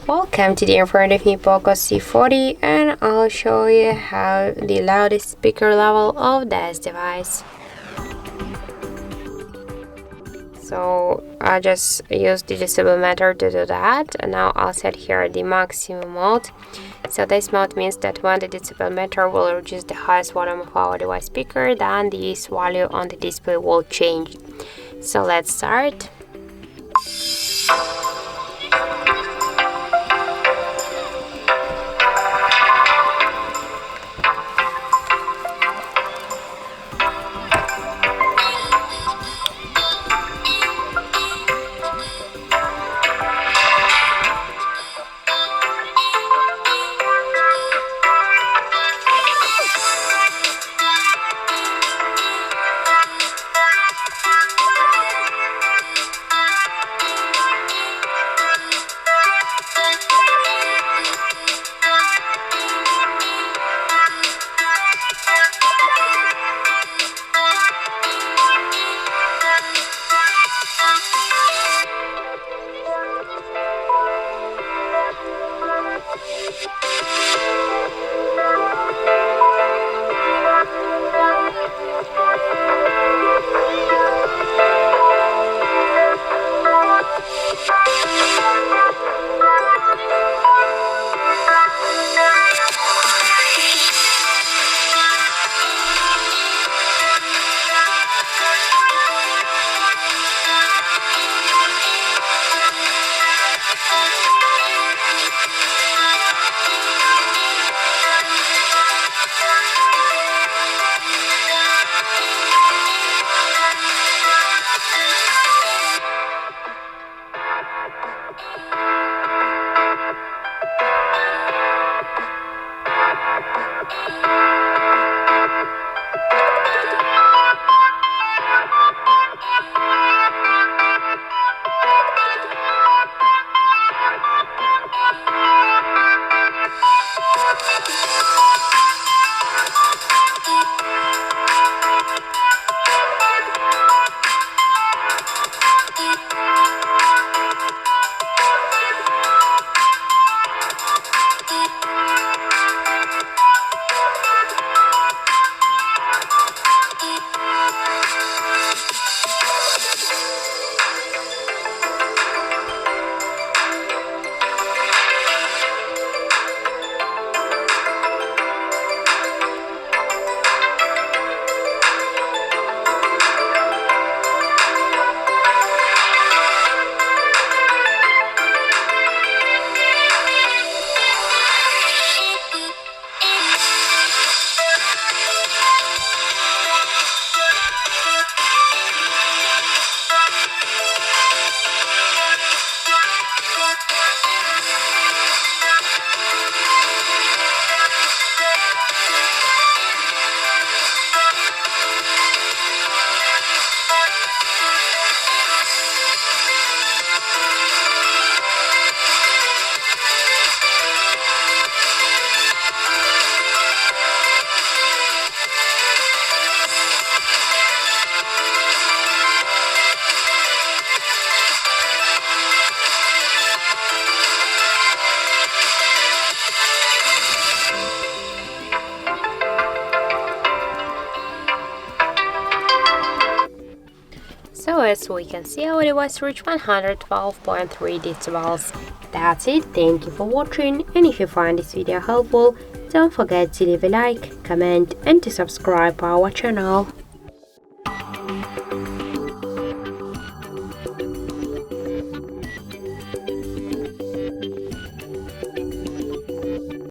Welcome to the in front of me POCO C40, and I'll show you how the loudest speaker level of this device. So I just use the decibel meter to do that, and now I'll set here the maximum mode. So this mode means that when the decibel meter will reduce the highest volume of our device speaker, then this value on the display will change. So let's start. So as we can see, our device reached 112.3 decibels. That's it, thank you for watching, and if you find this video helpful, don't forget to leave a like, comment and to subscribe our channel.